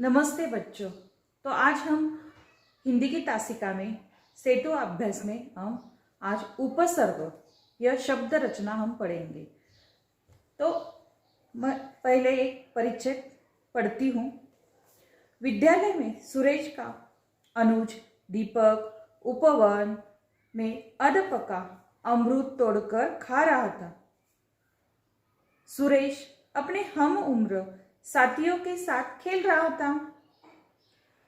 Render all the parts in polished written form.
नमस्ते बच्चों। तो आज हम हिंदी की तासिका में सेटो अभ्यास में हम आज उपसर्ग यह शब्द रचना हम पढ़ेंगे। तो मैं पहले एक परिचय पढ़ती हूँ। विद्यालय में सुरेश का अनुज दीपक उपवन में अधपका अमरूद तोड़कर खा रहा था। सुरेश अपने हम उम्र साथियों के साथ खेल रहा था।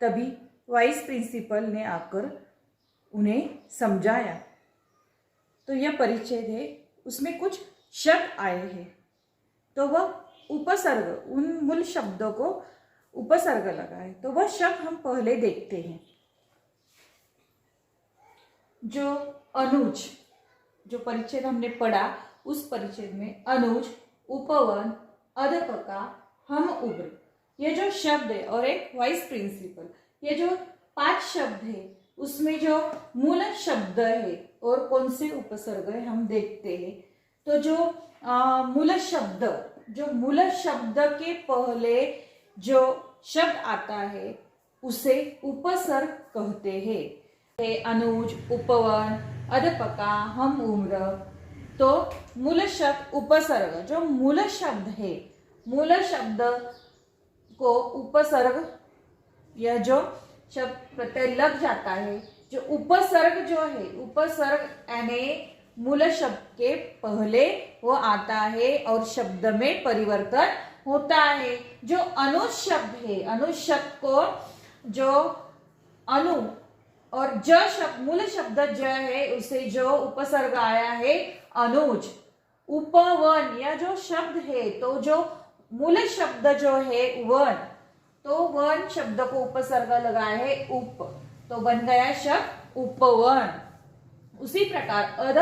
तभी वाइस प्रिंसिपल ने आकर उन्हें समझाया। तो यह परिचय है, उसमें कुछ शब्द आए हैं, तो वह उपसर्ग, उन मूल शब्दों को उपसर्ग लगा है। तो वह शब्द हम पहले देखते हैं। जो अनुज, जो परिचय हमने पढ़ा, उस परिचय में अनुज, उपवन, अधपका, हम उग्र, ये जो शब्द है, और एक वाइस प्रिंसिपल, ये जो 5 शब्द है, उसमें जो मूल शब्द है और कौन से उपसर्ग है हम देखते हैं। तो जो मूल शब्द के पहले जो शब्द आता है उसे उपसर्ग कहते हैं। अनुज, उपवन, अधपका, हम उम्र। तो मूल शब्द उपसर्ग, जो मूल शब्द है, मूल शब्द को उपसर्ग, यह जो शब्द प्रत्यय लग जाता है, जो उपसर्ग जो है, उपसर्ग यानी मूल शब्द के पहले वो आता है और शब्द में परिवर्तन होता है। जो अनुज शब्द है, अनुज शब्द को जो अनु और ज शब्द, मूल शब्द ज है, उसे जो उपसर्ग आया है अनुज। उपवन, यह जो शब्द है, तो जो मूल शब्द जो है वन, तो वन शब्द को उपसर्ग लगाया है उप, तो बन गया शब्द उपवन। उसी प्रकार अध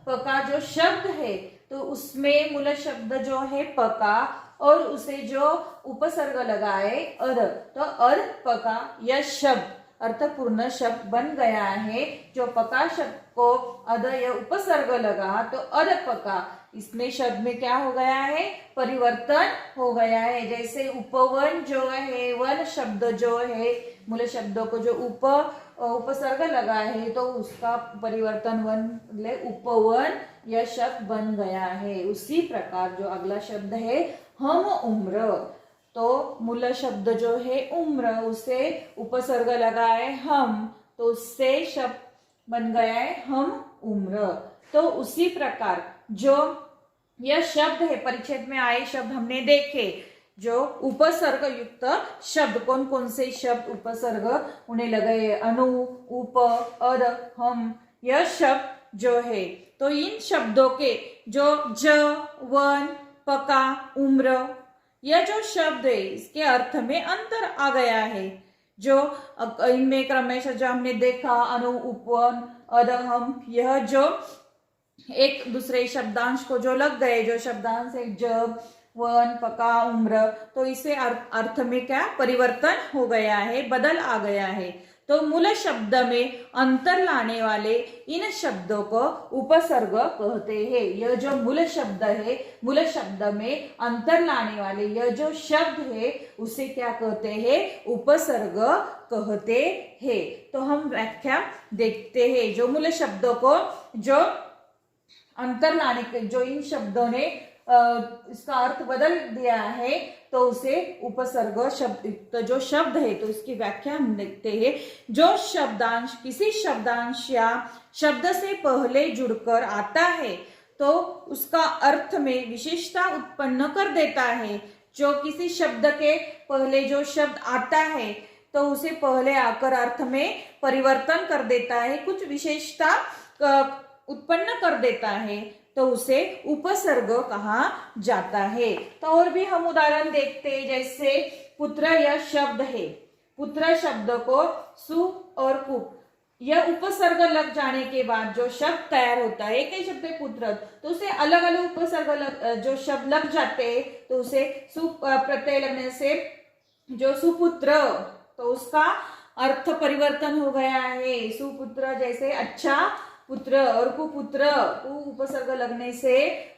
पका जो शब्द है, तो उसमें मूल शब्द जो है पका और उसे जो उपसर्ग लगाए अध, तो अध पका यह शब्द अर्थपूर्ण शब्द बन गया है। जो पका शब्द को अध यह उपसर्ग लगा, तो अध पका, इसमें शब्द में क्या हो गया है, परिवर्तन हो गया है। जैसे उपवन जो है, वन शब्द जो है, मूल शब्दों को जो उपसर्ग लगा है, तो उसका परिवर्तन वन उपवन यह शब्द बन गया है। उसी प्रकार जो अगला शब्द है हम उम्र, तो मूल शब्द जो है उम्र, उसे उपसर्ग लगाए हम, तो उससे शब्द बन गया है हम उम्र। तो उसी प्रकार जो यह शब्द है, परिच्छेद में आए शब्द हमने देखे, जो उपसर्ग युक्त शब्द, कौन कौन से शब्द उपसर्ग उन्हें लगे, अनु, उप, अद, हम, यह शब्द जो है, तो इन शब्दों के जो ज, वन, पका, उम्र, यह जो शब्द है, इसके अर्थ में अंतर आ गया है। जो इनमें क्रमशः जो हमने देखा, अनु, उपवन, अद, हम, यह जो एक दूसरे शब्दांश को जो लग गए, जो शब्दांश है जब, वन, पका, उम्र, तो इसे अर्थ में क्या परिवर्तन हो गया है, बदल आ गया है। तो मूल शब्द में अंतर लाने वाले इन शब्दों को उपसर्ग कहते हैं। यह जो मूल शब्द है, मूल शब्द में अंतर लाने वाले यह जो शब्द है, उसे क्या कहते हैं, उपसर्ग कहते हैं। तो हम व्याख्या देखते हैं। जो मूल शब्दों को जो अंतर लाने के, जो इन शब्दों ने इसका अर्थ बदल दिया है, तो उसे उपसर्ग शब्द, तो जो शब्द है, तो इसकी व्याख्या हम देखते हैं। जो शब्दांश किसी शब्दांश या शब्द से पहले जुड़कर आता है, तो उसका अर्थ में विशेषता उत्पन्न कर देता है। जो किसी शब्द के पहले जो शब्द आता है, तो उसे पहले आकर अर्थ में परिवर्तन कर देता है, कुछ विशेषता उत्पन्न कर देता है, तो उसे उपसर्ग कहा जाता है। तो और भी हम उदाहरण देखते हैं। जैसे पुत्र यह शब्द है, पुत्र शब्द को सु और कुप, यह उपसर्ग लग जाने के बाद जो शब्द तैयार होता है, एक ही शब्द है पुत्र, तो उसे अलग अलग उपसर्ग जो शब्द लग जाते हैं, तो उसे सु प्रत्यय लगने से जो सुपुत्र, तो उसका अर्थ परिवर्तन हो गया है। सुपुत्र जैसे अच्छा पुत्र और कुपुत्र, कु उपसर्ग लगने से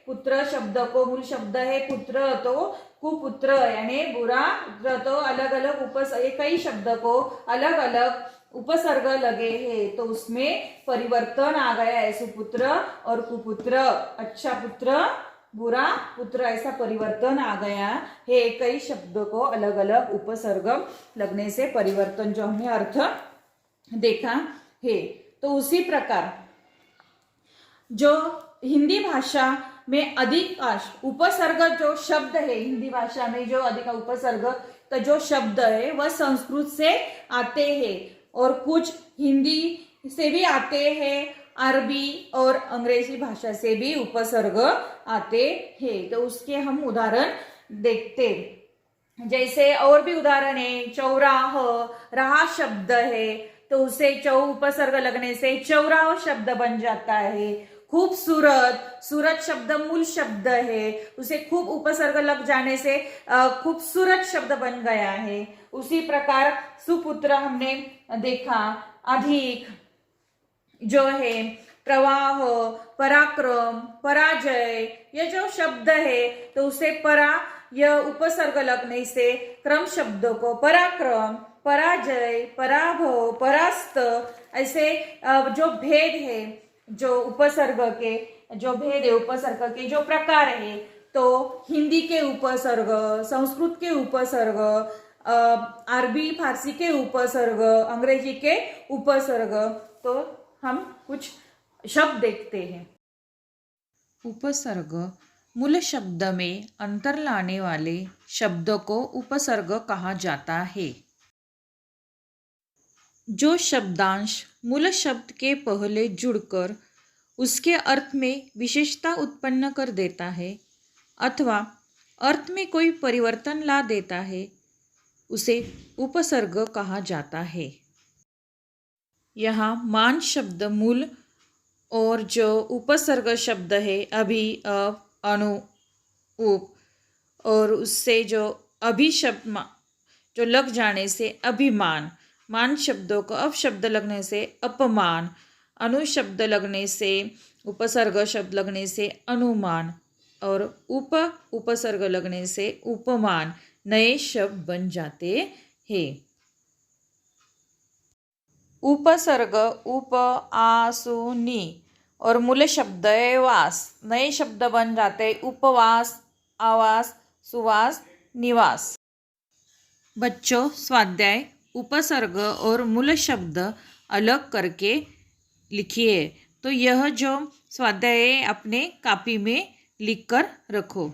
पुत्र शब्द को, मूल शब्द है पुत्र, तो कुपुत्र यानी बुरा पुत्र, तो अलग अलग एक ही शब्द को अलग अलग उपसर्ग लगे हैं तो उसमें परिवर्तन आ गया है। सुपुत्र और कुपुत्र, अच्छा पुत्र बुरा पुत्र, ऐसा परिवर्तन आ गया है। एक ही शब्द को अलग अलग उपसर्ग लगने से परिवर्तन जो हमने अर्थ देखा है। तो उसी प्रकार जो हिंदी भाषा में अधिकांश उपसर्ग जो शब्द है, हिंदी भाषा में जो अधिक उपसर्ग का जो शब्द है वह संस्कृत से आते हैं और कुछ हिंदी से भी आते हैं, अरबी और अंग्रेजी भाषा से भी उपसर्ग आते हैं। तो उसके हम उदाहरण देखते, जैसे और भी उदाहरण है, चौराह, राह शब्द है तो उसे चौ उपसर्ग लगने से चौराह शब्द बन जाता है। खूबसूरत, सूरत शब्द मूल शब्द है, उसे खूब उपसर्ग लग जाने से खूबसूरत शब्द बन गया है। उसी प्रकार सुपुत्र हमने देखा, अधिक जो है प्रवाह, पराक्रम, पराजय, ये जो शब्द है तो उसे परा यह उपसर्ग लगने से क्रम शब्दों को पराक्रम, पराजय, पराभव, परास्त, ऐसे जो भेद है, जो उपसर्ग के जो भेद है, उपसर्ग के जो प्रकार है, तो हिंदी के उपसर्ग, संस्कृत के उपसर्ग, अरबी फारसी के उपसर्ग, अंग्रेजी के उपसर्ग, तो हम कुछ शब्द देखते हैं। उपसर्ग मूल शब्द में अंतर लाने वाले शब्द को उपसर्ग कहा जाता है। जो शब्दांश मूल शब्द के पहले जुड़कर उसके अर्थ में विशेषता उत्पन्न कर देता है अथवा अर्थ में कोई परिवर्तन ला देता है उसे उपसर्ग कहा जाता है। यहाँ मान शब्द मूल और जो उपसर्ग शब्द है अभि, अव, अनु, उप, और उससे जो अभि शब्द जो लग जाने से अभिमान, मान शब्दों को अप शब्द लगने से अपमान, अनु शब्द लगने से उपसर्ग शब्द लगने से अनुमान और उपसर्ग लगने से उपमान नए शब्द बन जाते हैं। उपसर्ग उप, आ, सु, नी और मूल शब्द है वास, नए शब्द बन जाते उपवास, आवास, सुवास, निवास। बच्चों, स्वाध्याय उपसर्ग और मूल शब्द अलग करके लिखिए। तो यह जो स्वाध्याय है अपने कॉपी में लिख कर रखो।